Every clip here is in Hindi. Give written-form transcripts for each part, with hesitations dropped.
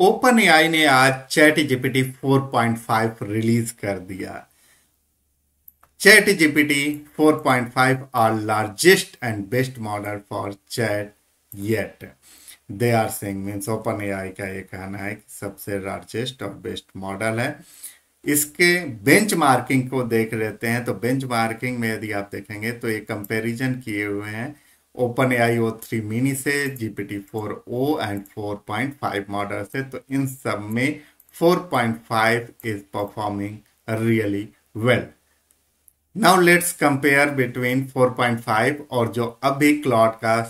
ओपन एआई ने आज चैट जीपीटी 4.5 रिलीज कर दिया। ChatGPT 4.5 are largest and best model for chat yet. They are saying means OpenAI का ये कहना है कि सबसे लार्जेस्ट और बेस्ट मॉडल है। इसके बेंच मार्किंग को देख लेते हैं तो बेंच मार्किंग में यदि आप देखेंगे तो ये कंपैरिजन किए हुए हैं ओपन एआई O3 मिनी से, GPT-4o एंड 4.5 मॉडल से। तो इन सब में 4.5 is performing really well. Now let's compare between 4.5 और जो अभी क्लॉड का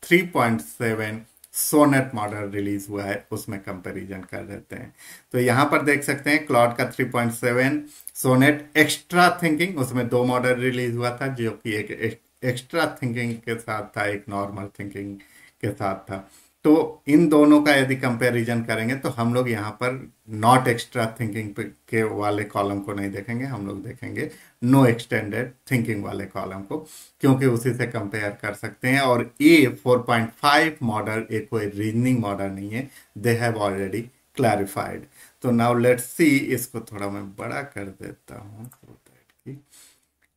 3.7 सोनेट मॉडल रिलीज हुआ है उसमें कंपैरिजन कर लेते हैं। तो यहां पर देख सकते हैं क्लॉड का 3.7 सोनेट एक्स्ट्रा थिंकिंग, उसमें दो मॉडल रिलीज हुआ था, जो कि एक एक्स्ट्रा थिंकिंग के साथ था, एक नॉर्मल थिंकिंग के साथ था। तो इन दोनों का यदि कंपैरिजन करेंगे तो हम लोग यहाँ पर नॉट एक्स्ट्रा थिंकिंग के वाले कॉलम को नहीं देखेंगे, हम लोग देखेंगे नो एक्सटेंडेड थिंकिंग वाले कॉलम को, क्योंकि उसी से कंपेयर कर सकते हैं। और ये 4.5 मॉडल एक कोई रीजनिंग मॉडल नहीं है, दे हैव ऑलरेडी क्लैरिफाइड। तो नाउ लेट्स सी, इसको थोड़ा मैं बड़ा कर देता हूँ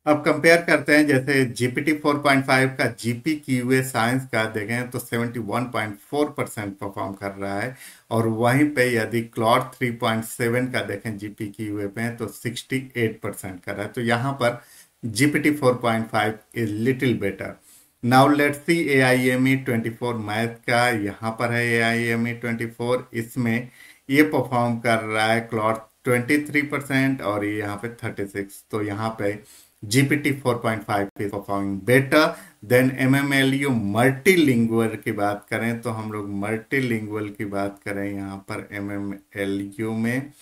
अब कंपेयर करते हैं। जैसे जीपीटी 4.5 का जीपी क्यूए साइंस का देखें तो 71.4% परफॉर्म कर रहा है, और वहीं पे यदि क्लॉड 3.7 का देखें जीपी क्यूए पे तो 68% कर रहा है। तो यहाँ पर GPT 4.5 is little better. Now let's see AIME 24 math का, यहाँ पर है AIME 24, इसमें ये परफॉर्म कर रहा है क्लॉड 23% और ये यहाँ पे 36। तो यहाँ पे GPT 4.5 is performing better than MMLU multilingual की बात करें तो हम लोग मल्टीलिंगुअल की बात करें यहाँ पर MMLU में,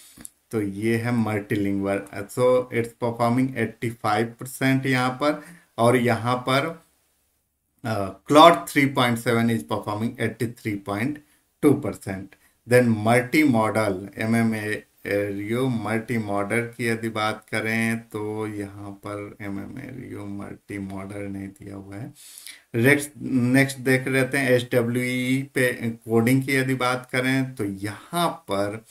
तो ये है मल्टीलिंगुअल। सो इट्स परफॉर्मिंग 85% यहाँ पर, और यहाँ पर Claude 3.7 is performing 83.2%। Then multimodal MMLU multimodal की यदि बात करें तो यहाँ पर MMLU मल्टी मॉडल नहीं दिया हुआ है। नेक्स्ट देख लेते हैं SWE पे कोडिंग की यदि बात करें तो यहाँ पर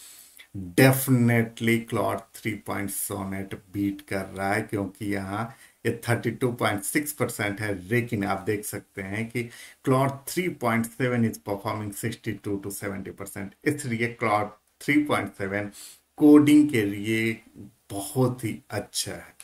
डेफिनेटली क्लॉड 3 सोनेट बीट कर रहा है, क्योंकि यहाँ ये 32.6% है। लेकिन आप देख सकते हैं कि क्लॉड 3.7 इज परफॉर्मिंग 62 to 70%, इसलिए क्लॉड 3.7 कोडिंग के लिए बहुत ही अच्छा है।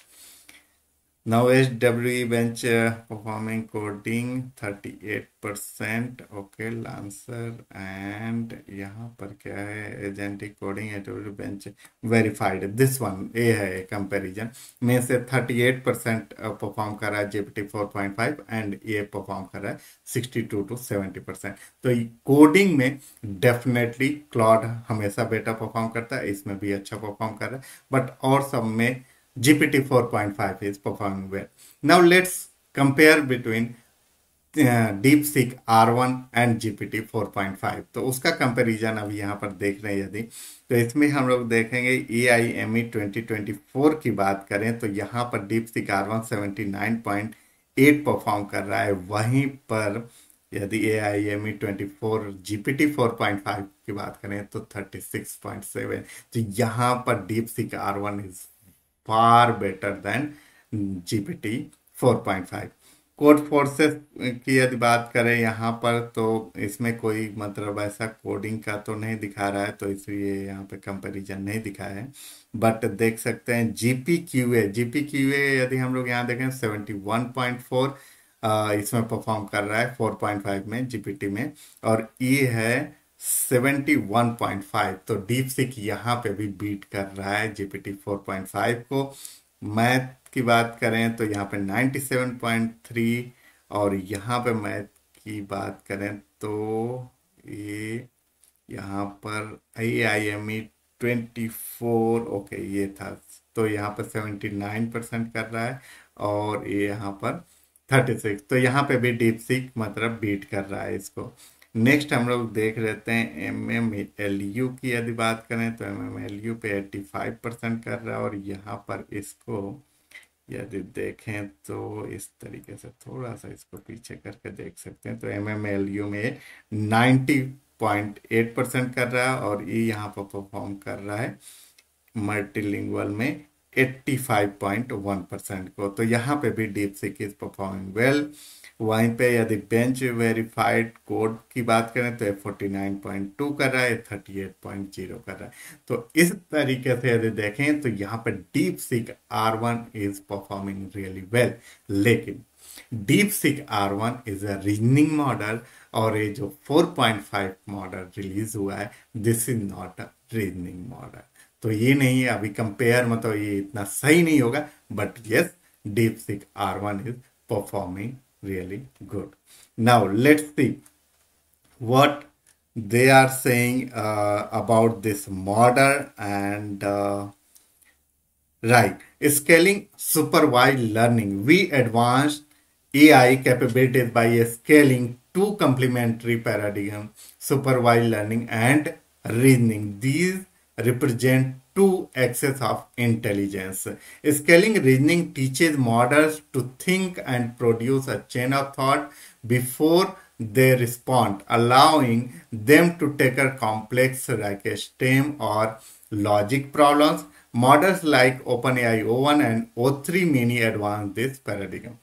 Now SWE bench performing coding 38%, okay lancer. And यहाँ पर क्या है, agentic coding SWE bench verified, this one ये है कंपैरिजन में से 38% परफॉर्म कर रहा है GPT 4.5 एंड ये परफॉर्म कर रहा है 62 to 70%। तो कोडिंग में डेफिनेटली क्लॉड हमेशा बेटर परफॉर्म करता है, इसमें भी अच्छा परफॉर्म कर रहा है, बट और सब में GPT 4.5 is performing well. Now let's compare between DeepSeek R1 and GPT 4.5। तो उसका कंपैरिजन अभी यहाँ पर देख रहे हैं यदि, तो इसमें हम लोग देखेंगे AIME 2024 की बात करें तो यहाँ पर DeepSeek R1 79.8 परफॉर्म कर रहा है, वहीं पर यदि AIME 24 GPT 4.5 की बात करें तो 36.7। तो यहाँ पर DeepSeek R1 is far better than GPT 4.5। Code forces की यदि बात करें यहाँ पर तो इसमें कोई मतलब ऐसा कोडिंग का तो नहीं दिखा रहा है, तो इसलिए यहाँ पे कंपैरिजन नहीं दिखाया है। बट देख सकते हैं GPQA यदि हम लोग यहाँ देखें 71.4 इसमें परफॉर्म कर रहा है 4.5 में जीपीटी में, और ये है 71.5। तो DeepSeek यहाँ पे भी बीट कर रहा है GPT 4.5 को। मैथ की बात करें तो यहाँ पे 97.3, और यहाँ पे मैथ की बात करें तो ये यहाँ पर AIME 24 ओके ये था, तो यहाँ पर 79% कर रहा है, और ये यहाँ पर 36। तो यहाँ पे भी DeepSeek मतलब बीट कर रहा है इसको। नेक्स्ट हम लोग देख लेते हैं MMLU की यदि बात करें तो MMLU पे 85% कर रहा है, और यहाँ पर इसको यदि देखें तो इस तरीके से थोड़ा सा इसको पीछे करके देख सकते हैं तो MMLU में 0.8% कर रहा है और ये यहाँ पर परफॉर्म कर रहा है मल्टीलिंगुअल में 85.1% को। तो यहाँ पे भी DeepSeek इज परफॉर्मिंग वेल। वहीं पे यदि बेंच वेरीफाइड कोड की बात करें तो 49.2 कर रहा है, 38.0 कर रहा है। तो इस तरीके से यदि देखें तो यहाँ पे DeepSeek R1 is performing really well. लेकिन DeepSeek R1 is a reasoning model और ये जो 4.5 मॉडल रिलीज हुआ है, this is not a reasoning model. तो ये नहीं है, अभी कंपेयर मतलब ये इतना सही नहीं होगा, but yes DeepSeek R1 is performing really good. Now let's see what they are saying about this model and right. Scaling supervised learning. We advanced AI capabilities by scaling two complementary paradigms, supervised learning and reasoning. These represent two axes of intelligence. Scaling reasoning teaches models to think and produce a chain of thought before they respond, allowing them to tackle complex like STEM or logic problems. Models like OpenAI O1 and O3 mini advance this paradigm.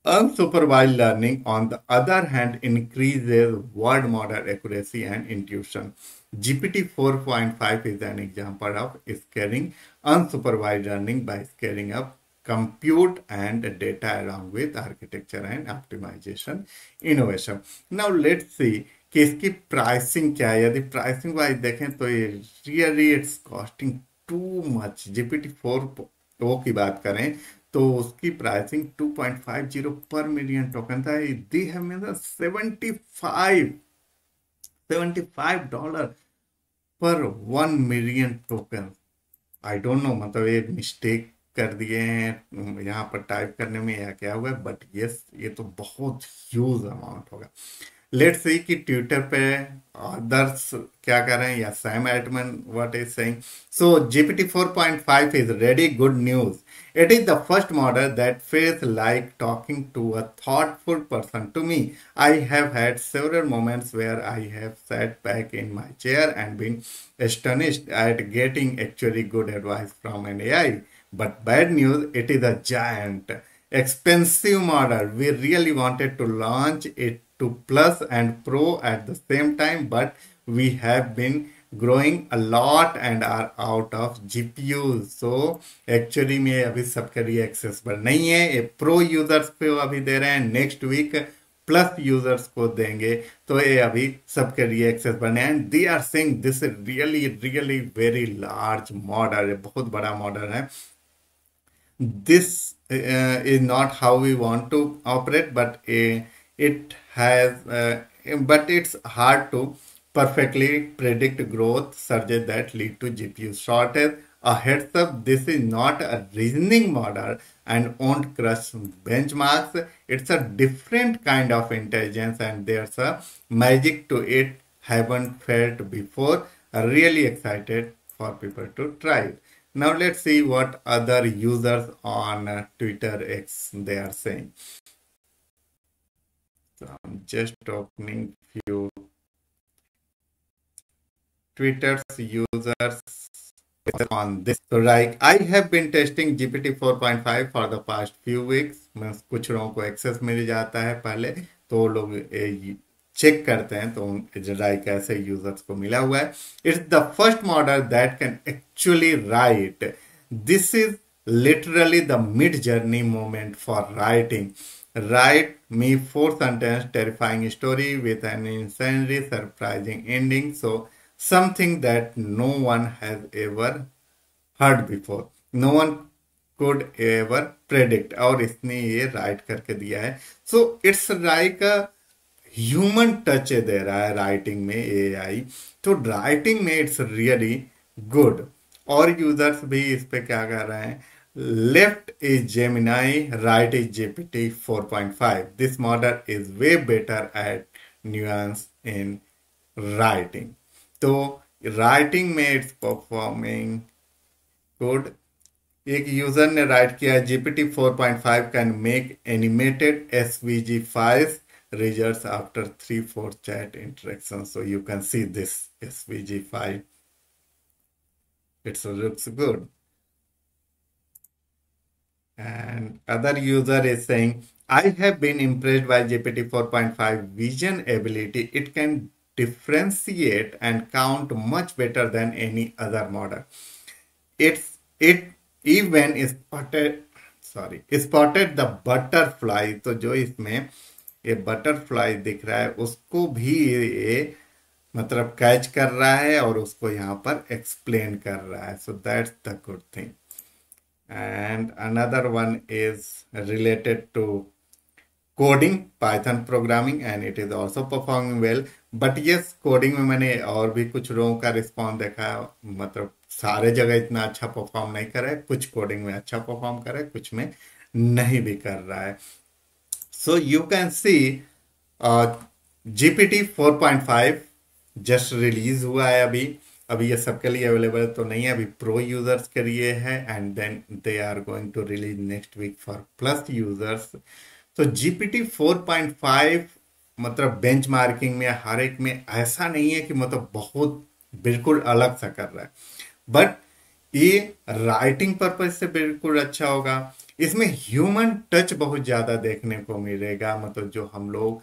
Unsupervised learning, on the other hand, increases word model accuracy and intuition. GPT 4.5 is an example of scaling unsupervised learning by scaling up compute and data along with architecture and optimization innovation. Now let's see कि इसकी प्राइसिंग क्या है। यदि प्राइसिंग वाइज देखें तो ये really it's costing too much. GPT-4 की बात करें तो उसकी प्राइसिंग 2.50 पर मिलियन टोकन था। दी है मतलब 75 पर 1 million token. I don't know, मतलब ये मिस्टेक कर दिए हैं यहाँ पर टाइप करने में या क्या हुआ है, बट यस ये तो बहुत ह्यूज अमाउंट होगा। लेट्स सी कि ट्विटर पे अदर्स क्या कर रहे हैं या Sam Altman what is saying. So GPT 4.5 is ready, good news. It is the first model that feels like talking to a thoughtful person to me. I have had several moments where I have sat back in my chair and been astonished at getting actually good advice from an AI. But bad news, it is a giant, expensive model. We really wanted to launch it to Plus and Pro at the same time, but we have been growing a lot and are out of GPUs. So actually में अभी सबके लिए एक्सेसिबल नहीं है। ये प्रो यूजर्स पे अभी दे रहे हैं, नेक्स्ट वीक प्लस यूजर्स को देंगे, तो ये अभी सबके लिए एक्सेसिबल नहीं है। They are saying this is really really very large model है, बहुत बड़ा मॉडल है। This is not how we want to operate, but it has but it's hard to perfectly predict growth surges that lead to GPU shortage. A heads up, this is not a reasoning model and won't crush benchmarks. It's a different kind of intelligence and there's a magic to it haven't felt before. Really excited for people to try it. Now let's see what other users on Twitter X they are saying. So I'm just opening few Twitter's users on this. So like I have been testing GPT 4.5 for the past few weeks. कुछ लोगों को एक्सेस मिल जाता है पहले, तो लोग चेक करते हैं तो राइट कैसे यूजर्स को मिला हुआ है। It's the first model that can actually write. This is literally the Midjourney moment for writing. Write me 4 sentence terrifying story with an insanely surprising ending, so something that no one has ever heard before, no one could ever predict, और इसने ये राइट करके दिया है। So it's like a human touch दे रहा है राइटिंग में एआई, तो राइटिंग में इट्स रियली गुड। और यूजर्स भी इस पे क्या कर रहे हैं, left is Gemini, right is GPT 4.5। This model is way better at nuance in writing. तो राइटिंग में इट्स परफॉर्मिंग गुड। एक यूजर ने राइट किया GPT 4.5 can make animated SVG files results after 3-4 chat interactions. So you can see this SVG5. It looks good. And other user is saying, I have been impressed by GPT 4.5 vision ability. It can differentiate and count much better than any other model. It even spotted the butterfly. तो जो इसमें ये बटरफ्लाई दिख रहा है उसको भी ये मतलब कैच कर रहा है और उसको यहाँ पर एक्सप्लेन कर रहा है. So that's the good thing. And another one is related to coding, Python programming, and it is also performing well. But yes, coding में मैंने और भी कुछ लोगों का रिस्पॉन्स देखा है. मतलब सारे जगह इतना अच्छा परफॉर्म नहीं कर रहा है. कुछ कोडिंग में अच्छा परफॉर्म कर रहा है, कुछ में नहीं भी कर रहा है. So you can see GPT 4.5 just release हुआ है अभी ये सबके लिए अवेलेबल तो नहीं है, अभी प्रो यूजर्स के लिए है. And then they are going to release next week for plus users. तो GPT 4.5 मतलब बेंचमार्किंग में हर एक में ऐसा नहीं है कि मतलब बहुत बिल्कुल अलग सा कर रहा है, बट ये राइटिंग पर्पज से बिल्कुल अच्छा होगा. इसमें ह्यूमन टच बहुत ज्यादा देखने को मिलेगा. मतलब जो हम लोग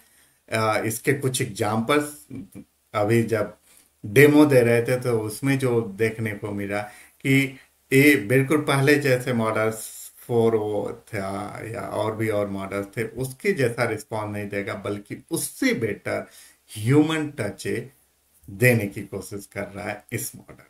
इसके कुछ एग्जाम्पल्स अभी जब डेमो दे रहे थे तो उसमें जो देखने को मिला कि ये बिल्कुल पहले जैसे मॉडल्स 4o था या और भी और मॉडल्स थे उसके जैसा रिस्पॉन्स नहीं देगा, बल्कि उससे बेटर ह्यूमन टच देने की कोशिश कर रहा है इस मॉडल.